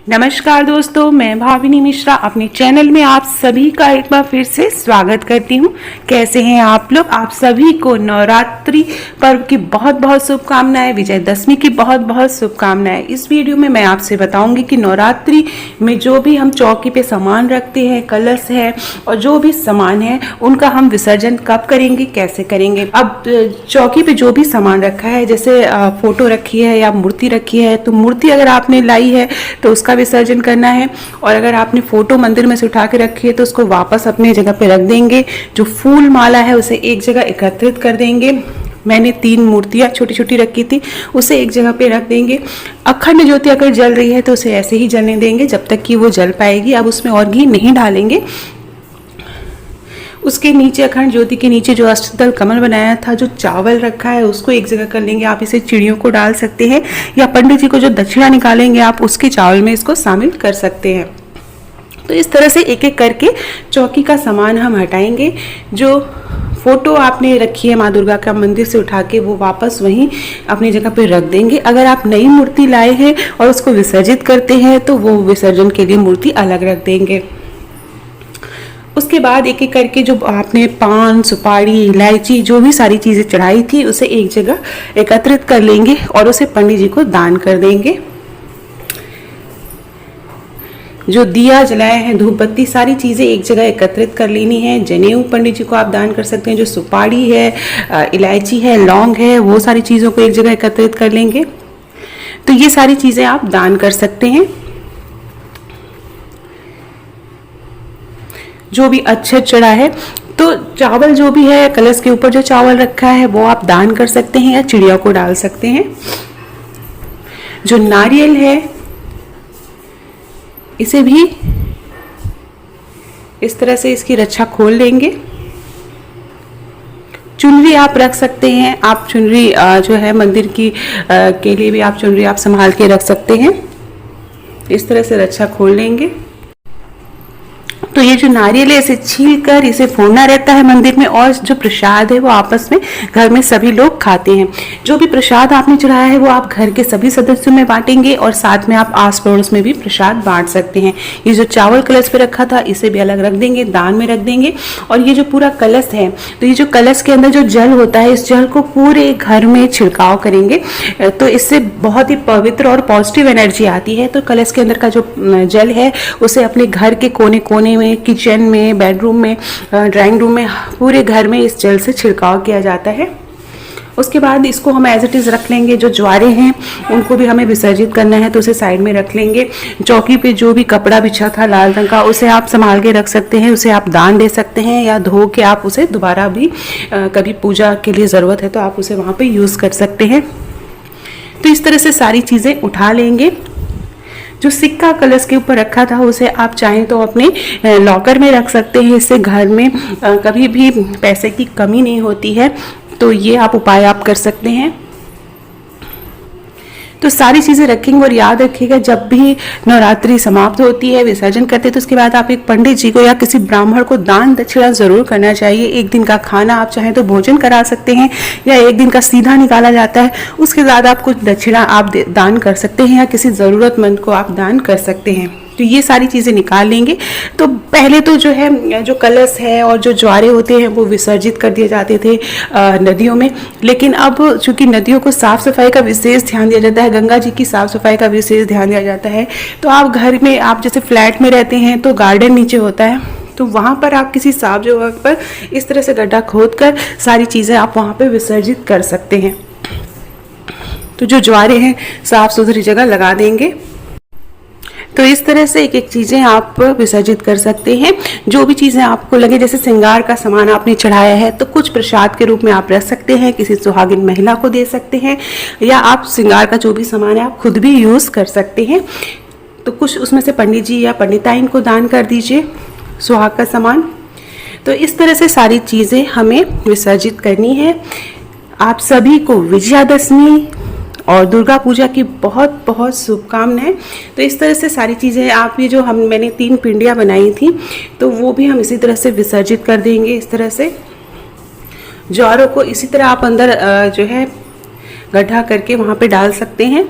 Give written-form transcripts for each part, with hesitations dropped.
नमस्कार दोस्तों, मैं भाविनी मिश्रा अपने चैनल में आप सभी का एक बार फिर से स्वागत करती हूँ। कैसे हैं आप लोग? आप सभी को नवरात्रि पर्व की बहुत बहुत शुभकामनाएं, विजयदशमी की बहुत बहुत शुभकामनाएं। इस वीडियो में मैं आपसे बताऊंगी कि नवरात्रि में जो भी हम चौकी पे सामान रखते हैं, कलश है और जो भी सामान है उनका हम विसर्जन कब करेंगे, कैसे करेंगे। अब चौकी पे जो भी सामान रखा है, जैसे फोटो रखी है या मूर्ति रखी है, तो मूर्ति अगर आपने लाई है तो उसका विसर्जन करना है, और अगर आपने फोटो मंदिर में से उठा के रखी है तो उसको वापस अपनी जगह पे रख देंगे। जो फूल माला है उसे एक जगह एकत्रित कर देंगे। मैंने 3 मूर्तियां छोटी छोटी रखी थी, उसे एक जगह पे रख देंगे। अखंड ज्योति अगर जल रही है तो उसे ऐसे ही जलने देंगे जब तक कि वो जल पाएगी। अब उसमें और घी नहीं डालेंगे। उसके नीचे अखंड ज्योति के नीचे जो अष्टदल कमल बनाया था, जो चावल रखा है उसको एक जगह कर लेंगे। आप इसे चिड़ियों को डाल सकते हैं या पंडित जी को जो दक्षिणा निकालेंगे आप उसके चावल में इसको शामिल कर सकते हैं। तो इस तरह से एक एक करके चौकी का सामान हम हटाएंगे। जो फोटो आपने रखी है माँ दुर्गा का मंदिर से उठा के, वो वापस वहीं अपनी जगह पे रख देंगे। अगर आप नई मूर्ति लाए हैं और उसको विसर्जित करते हैं तो वो विसर्जन के लिए मूर्ति अलग रख देंगे। उसके बाद एक एक करके जो आपने पान, सुपारी, इलायची, जो भी सारी चीज़ें चढ़ाई थी उसे एक जगह एकत्रित कर लेंगे और उसे पंडित जी को दान कर देंगे। जो दिया जलाए हैं, धूप बत्ती, सारी चीज़ें एक जगह एकत्रित कर लेनी है। जनेऊ पंडित जी को आप दान कर सकते हैं। जो सुपारी है, इलायची है, लौंग है, वो सारी चीज़ों को एक जगह एकत्रित कर लेंगे। तो ये सारी चीज़ें आप दान कर सकते हैं। जो भी अच्छे चढ़ा है, तो चावल जो भी है, कलश के ऊपर जो चावल रखा है वो आप दान कर सकते हैं या चिड़िया को डाल सकते हैं। जो नारियल है इसे भी इस तरह से इसकी रक्षा खोल लेंगे। चुनरी आप रख सकते हैं। आप चुनरी जो है मंदिर की के लिए भी आप चुनरी आप संभाल के रख सकते हैं। इस तरह से रक्षा खोल लेंगे। तो ये जो नारियल है इसे छील कर इसे फोड़ना रहता है मंदिर में, और जो प्रसाद है वो आपस में घर में सभी लोग खाते हैं। जो भी प्रसाद आपने चढ़ाया है वो आप घर के सभी सदस्यों में बांटेंगे और साथ में आप आस पड़ोस में भी प्रसाद बांट सकते हैं। ये जो चावल कलश पे रखा था इसे भी अलग रख देंगे, दान में रख देंगे। और ये जो पूरा कलश है, तो ये जो कलश के अंदर जो जल होता है, इस जल को पूरे घर में छिड़काव करेंगे। तो इससे बहुत ही पवित्र और पॉजिटिव एनर्जी आती है। तो कलश के अंदर का जो जल है उसे अपने घर के कोने कोने में, किचन में, बेडरूम में, ड्राइंग रूम में, पूरे घर में इस जल से छिड़काव किया जाता है। उसके बाद इसको हम एज इट इज़ रख लेंगे। जो ज्वारे हैं उनको भी हमें विसर्जित करना है तो उसे साइड में रख लेंगे। चौकी पे जो भी कपड़ा बिछा था लाल रंग का उसे आप संभाल के रख सकते हैं, उसे आप दान दे सकते हैं या धो के आप उसे दोबारा भी कभी पूजा के लिए ज़रूरत है तो आप उसे वहाँ पे यूज़ कर सकते हैं। तो इस तरह से सारी चीज़ें उठा लेंगे। जो सिक्का कलश के ऊपर रखा था उसे आप चाहें तो अपने लॉकर में रख सकते हैं। इससे घर में कभी भी पैसे की कमी नहीं होती है। तो ये आप उपाय आप कर सकते हैं। तो सारी चीज़ें रखेंगे और याद रखिएगा जब भी नवरात्रि समाप्त होती है, विसर्जन करते हैं, तो उसके बाद आप एक पंडित जी को या किसी ब्राह्मण को दान दक्षिणा ज़रूर करना चाहिए। एक दिन का खाना आप चाहें तो भोजन करा सकते हैं या एक दिन का सीधा निकाला जाता है, उसके बाद आप कुछ दक्षिणा आप दान कर सकते हैं या किसी ज़रूरतमंद को आप दान कर सकते हैं। तो ये सारी चीज़ें निकाल लेंगे। तो पहले तो जो है जो कलश है और जो ज्वारे होते हैं वो विसर्जित कर दिए जाते थे नदियों में, लेकिन अब चूंकि नदियों को साफ़ सफाई का विशेष ध्यान दिया जाता है, गंगा जी की साफ़ सफाई का विशेष ध्यान दिया जाता है। तो आप घर में, आप जैसे फ्लैट में रहते हैं तो गार्डन नीचे होता है, तो वहाँ पर आप किसी साफ जगह पर इस तरह से गड्ढा खोद कर सारी चीज़ें आप वहाँ पर विसर्जित कर सकते हैं। तो जो ज्वारे हैं साफ़ सुथरी जगह लगा देंगे। तो इस तरह से एक एक चीज़ें आप विसर्जित कर सकते हैं। जो भी चीज़ें आपको लगे, जैसे श्रृंगार का सामान आपने चढ़ाया है तो कुछ प्रसाद के रूप में आप रख सकते हैं, किसी सुहागिन महिला को दे सकते हैं, या आप श्रृंगार का जो भी सामान है आप खुद भी यूज़ कर सकते हैं। तो कुछ उसमें से पंडित जी या पंडिताइन को दान कर दीजिए सुहाग का सामान। तो इस तरह से सारी चीज़ें हमें विसर्जित करनी है। आप सभी को विजयादशमी और दुर्गा पूजा की बहुत बहुत शुभकामनाएं। तो इस तरह से सारी चीज़ें आप, ये जो मैंने 3 पिंडियाँ बनाई थी तो वो भी हम इसी तरह से विसर्जित कर देंगे। इस तरह से ज्वारों को इसी तरह आप अंदर जो है गड्ढा करके वहाँ पे डाल सकते हैं।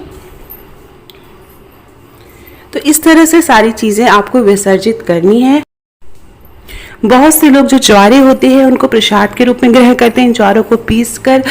तो इस तरह से सारी चीज़ें आपको विसर्जित करनी है। बहुत से लोग जो ज्वारे होते हैं उनको प्रसाद के रूप में ग्रहण करते हैं, ज्वारों को पीस कर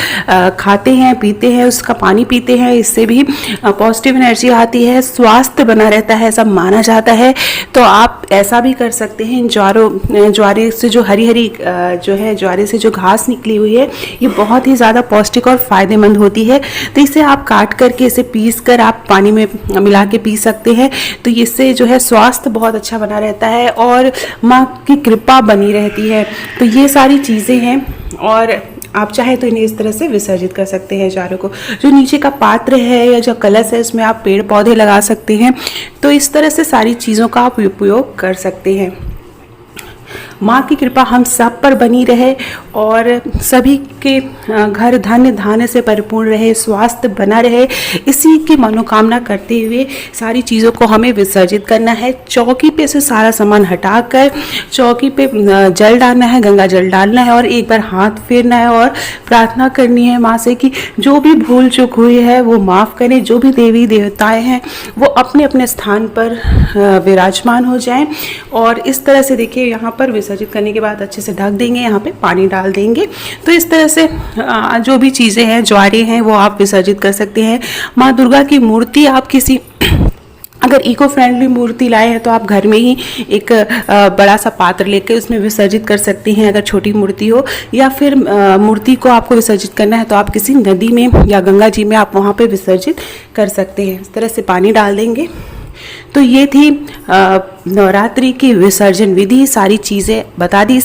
खाते हैं, पीते हैं, उसका पानी पीते हैं। इससे भी पॉजिटिव एनर्जी आती है, स्वास्थ्य बना रहता है, ऐसा माना जाता है। तो आप ऐसा भी कर सकते हैं। ज्वारे से जो हरी हरी जो है ज्वारे से जो घास निकली हुई है ये बहुत ही ज़्यादा पौष्टिक और फ़ायदेमंद होती है। तो इसे आप काट करके इसे पीस कर आप पानी में मिला के पी सकते हैं। तो इससे जो है स्वास्थ्य बहुत अच्छा बना रहता है और माँ की कृपा बनी रहती है। तो ये सारी चीज़ें हैं और आप चाहे तो इन्हें इस तरह से विसर्जित कर सकते हैं ज्वारों को। जो नीचे का पात्र है या जो कलश है उसमें आप पेड़ पौधे लगा सकते हैं। तो इस तरह से सारी चीज़ों का आप उपयोग कर सकते हैं। माँ की कृपा हम सब पर बनी रहे और सभी के घर धन्य धान्य से परिपूर्ण रहे, स्वास्थ्य बना रहे, इसी की मनोकामना करते हुए सारी चीज़ों को हमें विसर्जित करना है। चौकी पे से सारा सामान हटाकर चौकी पे जल डालना है, गंगा जल डालना है और एक बार हाथ फेरना है और प्रार्थना करनी है माँ से कि जो भी भूल चूक हुई है वो माफ़ करें। जो भी देवी देवताएं हैं वो अपने अपने स्थान पर विराजमान हो जाएं। और इस तरह से देखिए यहाँ पर विसर्जित करने के बाद अच्छे से ढक देंगे, यहाँ पे पानी डाल देंगे। तो इस तरह से जो भी चीज़ें हैं ज्वारे हैं वो आप विसर्जित कर सकते हैं। माँ दुर्गा की मूर्ति आप किसी अगर इको फ्रेंडली मूर्ति लाए हैं तो आप घर में ही एक बड़ा सा पात्र लेकर उसमें विसर्जित कर सकती हैं अगर छोटी मूर्ति हो, या फिर मूर्ति को आपको विसर्जित करना है तो आप किसी नदी में या गंगा जी में आप वहाँ पे विसर्जित कर सकते हैं। इस तरह से पानी डाल देंगे। तो ये थी नवरात्रि की विसर्जन विधि, सारी चीज़ें बता दी।